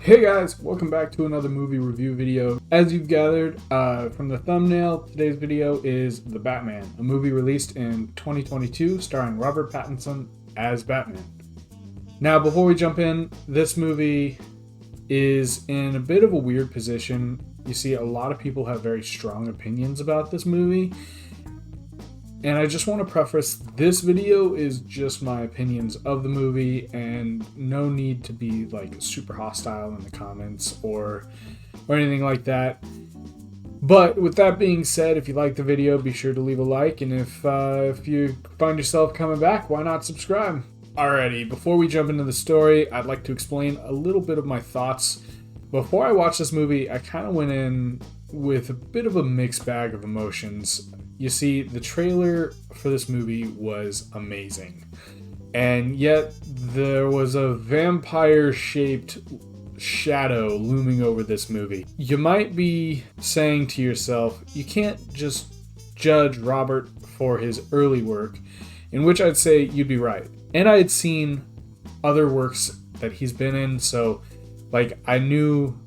Hey guys, welcome back to another movie review video. As you've gathered from the thumbnail, today's video is The Batman, a movie released in 2022 starring Robert Pattinson as Batman. Now, before we jump in, this movie is in a bit of a weird position. You see, a lot of people have very strong opinions about this movie. And I just want to preface, this video is just my opinions of the movie and no need to be like super hostile in the comments or anything like that. But with that being said, if you like the video, be sure to leave a like. And if you find yourself coming back, why not subscribe? Alrighty, before we jump into the story, I'd like to explain a little bit of my thoughts. Before I watched this movie, I kind of went in with a bit of a mixed bag of emotions. You see, the trailer for this movie was amazing, and yet there was a vampire-shaped shadow looming over this movie. You might be saying to yourself, you can't just judge Robert for his early work, in which I'd say you'd be right. And I had seen other works that he's been in, so like I knew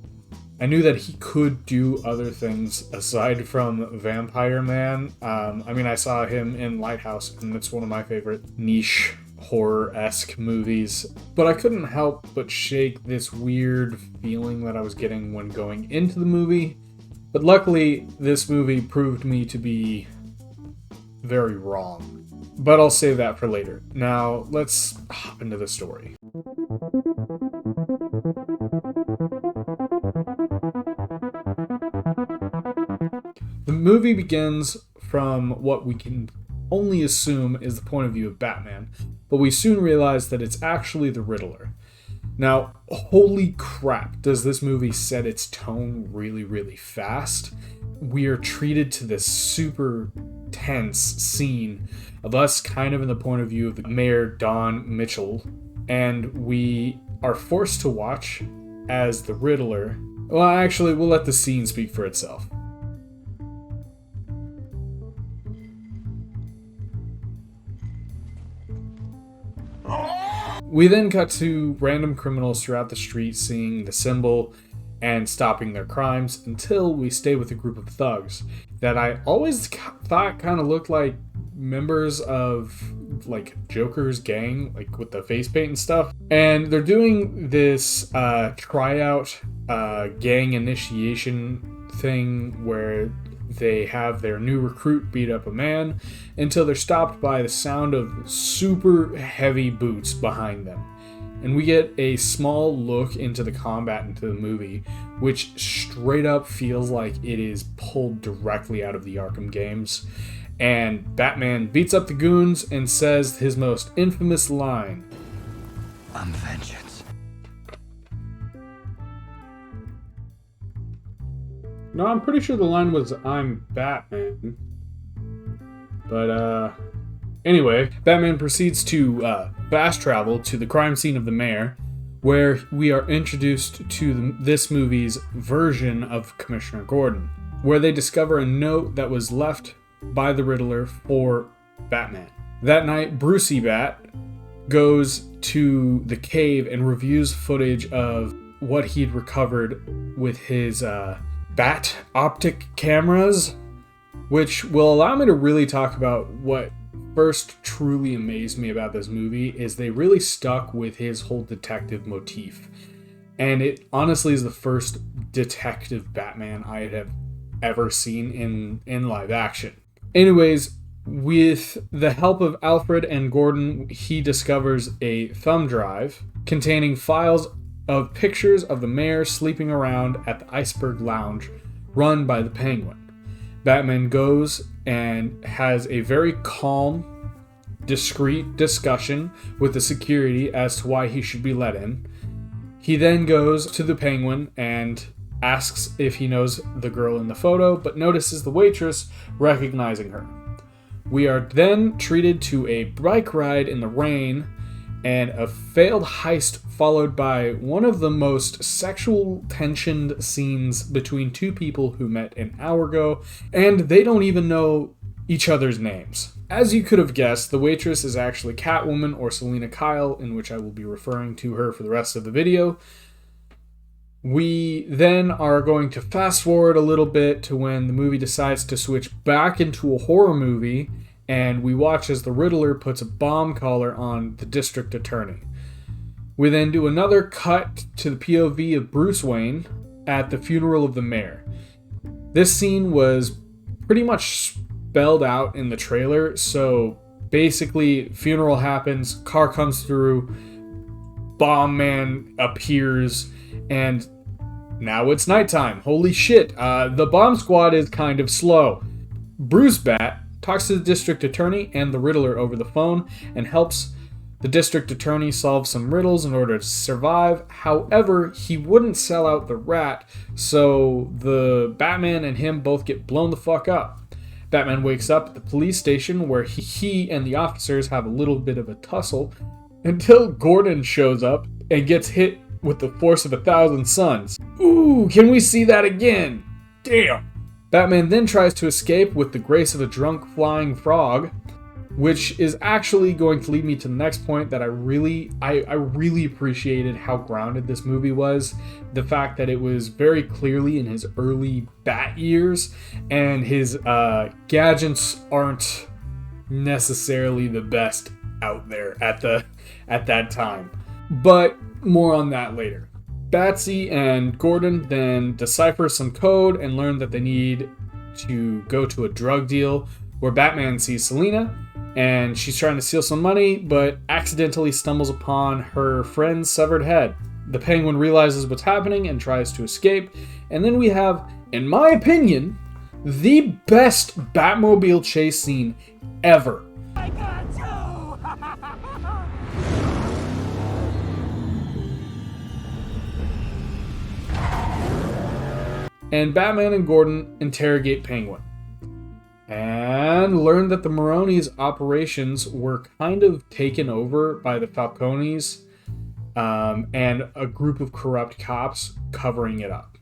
that he could do other things aside from Vampire Man. I saw him in Lighthouse, and it's one of my favorite niche horror-esque movies. But I couldn't help but shake this weird feeling that I was getting when going into the movie. But luckily, this movie proved me to be very wrong. But I'll save that for later. Now, let's hop into the story. The movie begins from what we can only assume is the point of view of Batman, but we soon realize that it's actually the Riddler. Now, holy crap, does this movie set its tone really, really fast. We are treated to this super tense scene of us kind of in the point of view of the Mayor Don Mitchell, and we are forced to watch as the Riddler. Well, actually, we'll let the scene speak for itself. We then cut to random criminals throughout the street seeing the symbol and stopping their crimes until we stay with a group of thugs that I always thought kind of looked like members of like Joker's gang, like with the face paint and stuff. And they're doing this tryout gang initiation thing where they have their new recruit beat up a man until they're stopped by the sound of super heavy boots behind them. And we get a small look into the combat into the movie, which straight up feels like it is pulled directly out of the Arkham games. And Batman beats up the goons and says his most infamous line, "I'm vengeance." No, I'm pretty sure the line was, "I'm Batman." But, anyway, Batman proceeds to fast travel to the crime scene of the mayor, where we are introduced to this movie's version of Commissioner Gordon, where they discover a note that was left by the Riddler for Batman. That night, Brucey Bat goes to the cave and reviews footage of what he'd recovered with his Bat optic cameras, which will allow me to really talk about what first truly amazed me about this movie is they really stuck with his whole detective motif. And it honestly is the first detective Batman I have ever seen in live action. Anyways, with the help of Alfred and Gordon, he discovers a thumb drive containing files of pictures of the mayor sleeping around at the Iceberg Lounge run by the Penguin. Batman goes and has a very calm, discreet discussion with the security as to why he should be let in. He then goes to the Penguin and asks if he knows the girl in the photo, but notices the waitress recognizing her. We are then treated to a bike ride in the rain and a failed heist followed by one of the most sexual tensioned scenes between two people who met an hour ago, and they don't even know each other's names. As you could have guessed, the waitress is actually Catwoman, or Selina Kyle, in which I will be referring to her for the rest of the video. We then are going to fast forward a little bit to when the movie decides to switch back into a horror movie, and we watch as the Riddler puts a bomb collar on the district attorney. We then do another cut to the POV of Bruce Wayne at the funeral of the mayor. This scene was pretty much spelled out in the trailer, so basically, funeral happens, car comes through, bomb man appears, and now it's nighttime. Holy shit, the bomb squad is kind of slow. Bruce Bat talks to the district attorney and the Riddler over the phone and helps the district attorney solve some riddles in order to survive. However, he wouldn't sell out the rat, so the Batman and him both get blown the fuck up. Batman wakes up at the police station where he and the officers have a little bit of a tussle until Gordon shows up and gets hit with the force of 1,000 suns. Ooh, can we see that again? Damn. Batman then tries to escape with the grace of a drunk flying frog, which is actually going to lead me to the next point that I really appreciated how grounded this movie was. The fact that it was very clearly in his early Bat years, and his gadgets aren't necessarily the best out there at that time. But more on that later. Batsy and Gordon then decipher some code and learn that they need to go to a drug deal where Batman sees Selina, and she's trying to steal some money, but accidentally stumbles upon her friend's severed head. The Penguin realizes what's happening and tries to escape, and then we have, in my opinion, the best Batmobile chase scene ever. I got you! And Batman and Gordon interrogate Penguin and learn that the Maroni's operations were kind of taken over by the Falcones and a group of corrupt cops covering it up.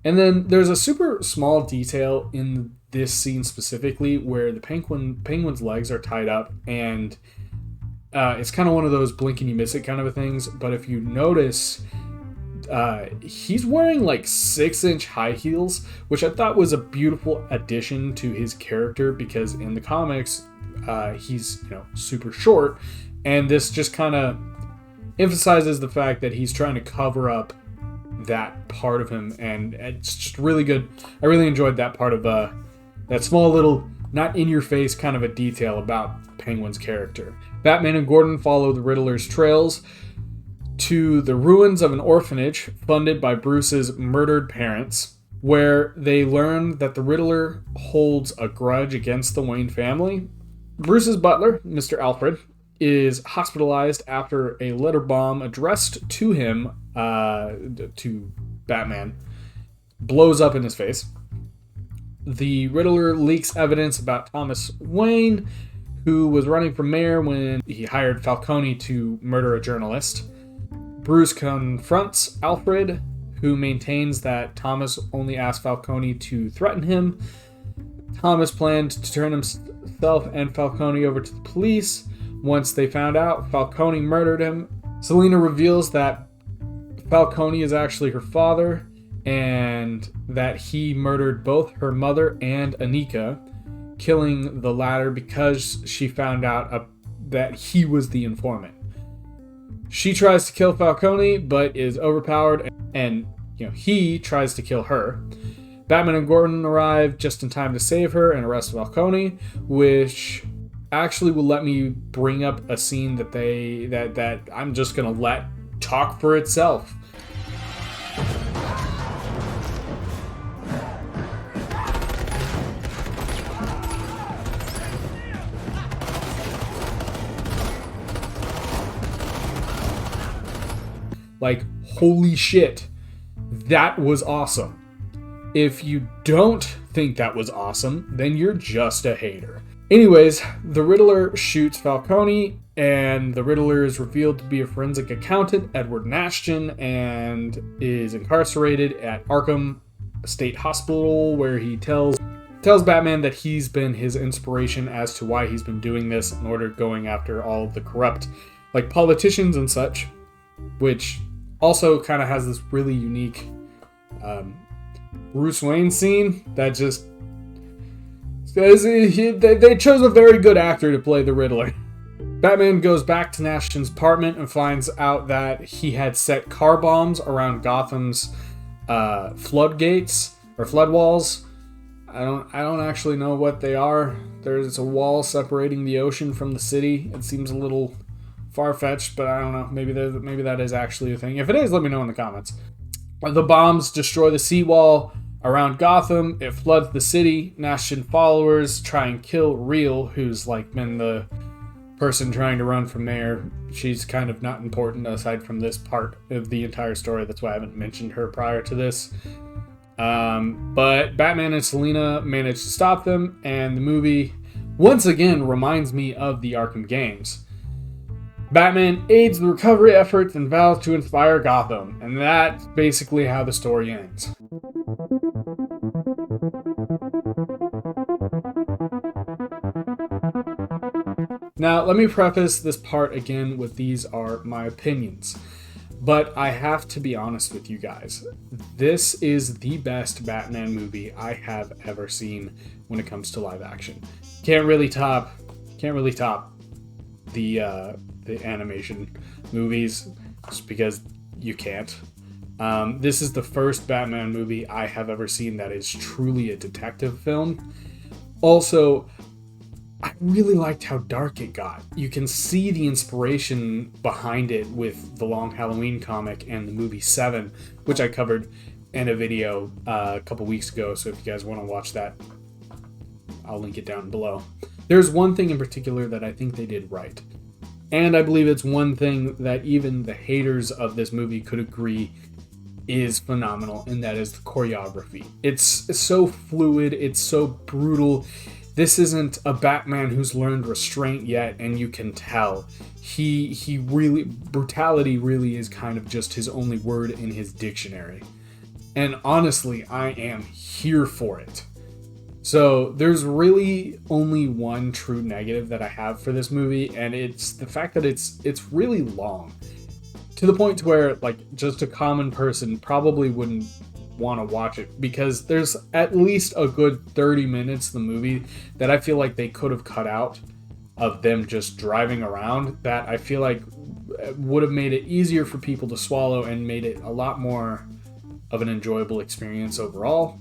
And then there's a super small detail in this scene specifically where the Penguin's legs are tied up, and it's kind of one of those blink and you miss it kind of a things. But if you notice, he's wearing like 6-inch high heels, which I thought was a beautiful addition to his character, because in the comics, he's super short, and this just kind of emphasizes the fact that he's trying to cover up that part of him, and it's just really good. I really enjoyed that part of that small little, not in your face kind of a detail about Penguin's character. Batman and Gordon follow the Riddler's trails to the ruins of an orphanage funded by Bruce's murdered parents, where they learn that the Riddler holds a grudge against the Wayne family. Bruce's butler, Mr. Alfred, is hospitalized after a letter bomb addressed to him, to Batman, blows up in his face. The Riddler leaks evidence about Thomas Wayne, who was running for mayor when he hired Falcone to murder a journalist. Bruce confronts Alfred, who maintains that Thomas only asked Falcone to threaten him. Thomas planned to turn himself and Falcone over to the police. Once they found out Falcone murdered him, Selina reveals that Falcone is actually her father, and that he murdered both her mother and Anika, killing the latter because she found out that he was the informant. She tries to kill Falcone, but is overpowered, and he tries to kill her. Batman and Gordon arrive just in time to save her and arrest Falcone, which actually will let me bring up a scene that I'm just gonna let talk for itself. Like, holy shit, that was awesome. If you don't think that was awesome, then you're just a hater. Anyways, the Riddler shoots Falcone, and the Riddler is revealed to be a forensic accountant, Edward Nashton, and is incarcerated at Arkham State Hospital, where he tells Batman that he's been his inspiration as to why he's been doing this in order going after all of the corrupt, like, politicians and such, which Also kind of has this really unique Bruce Wayne scene that just says they chose a very good actor to play the Riddler. Batman goes back to Nashton's apartment and finds out that he had set car bombs around Gotham's floodgates or flood walls. I don't actually know what they are. There's a wall separating the ocean from the city. It seems a little far-fetched, but I don't know. Maybe that is actually a thing. If it is, let me know in the comments. The bombs destroy the seawall around Gotham. It floods the city. Nashton followers try and kill Real, who's like been the person trying to run from there. She's kind of not important aside from this part of the entire story. That's why I haven't mentioned her prior to this. But Batman and Selina manage to stop them, and the movie once again reminds me of the Arkham games. Batman aids the recovery efforts and vows to inspire Gotham, and that's basically how the story ends. Now, let me preface this part again with these are my opinions. But I have to be honest with you guys. This is the best Batman movie I have ever seen when it comes to live action. Can't really top the animation movies, just because you can't. This is the first Batman movie I have ever seen that is truly a detective film. Also, I really liked how dark it got. You can see the inspiration behind it with the Long Halloween comic and the movie Seven, which I covered in a video a couple weeks ago, so if you guys want to watch that, I'll link it down below. There's one thing in particular that I think they did right, and I believe it's one thing that even the haters of this movie could agree is phenomenal, and that is the choreography. It's so fluid, it's so brutal. This isn't a Batman who's learned restraint yet, and you can tell. Brutality really is kind of just his only word in his dictionary. And honestly, I am here for it. So there's really only one true negative that I have for this movie, and it's the fact that it's really long. To the point to where, like, just a common person probably wouldn't want to watch it, because there's at least a good 30 minutes of the movie that I feel like they could have cut out of them just driving around, that I feel like would have made it easier for people to swallow and made it a lot more of an enjoyable experience overall.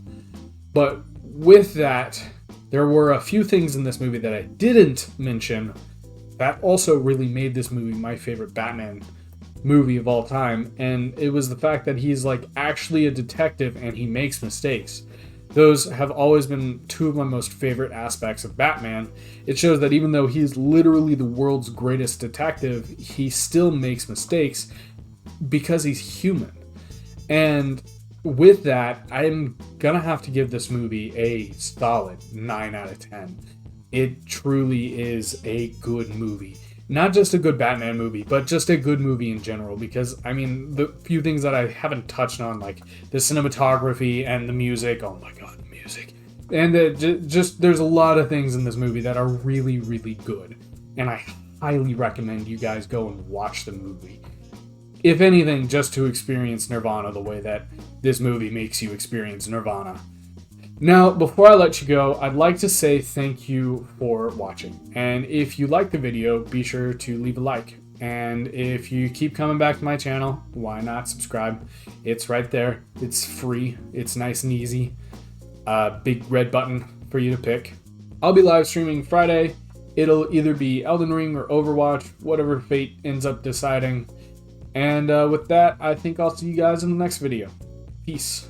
But with that, there were a few things in this movie that I didn't mention that also really made this movie my favorite Batman movie of all time, and it was the fact that he's like actually a detective and he makes mistakes. Those have always been two of my most favorite aspects of Batman. It shows that even though he's literally the world's greatest detective, he still makes mistakes because he's human. And with that, I'm gonna have to give this movie a solid 9 out of 10. It truly is a good movie. Not just a good Batman movie, but just a good movie in general, because, I mean, the few things that I haven't touched on, like the cinematography and the music, oh my god, the music. And just there's a lot of things in this movie that are really, really good, and I highly recommend you guys go and watch the movie. If anything, just to experience Nirvana the way that this movie makes you experience Nirvana. Now, before I let you go, I'd like to say thank you for watching. And if you like the video, be sure to leave a like. And if you keep coming back to my channel, why not subscribe? It's right there. It's free. It's nice and easy. Big red button for you to pick. I'll be live streaming Friday. It'll either be Elden Ring or Overwatch, whatever fate ends up deciding. And with that, I think I'll see you guys in the next video. Peace.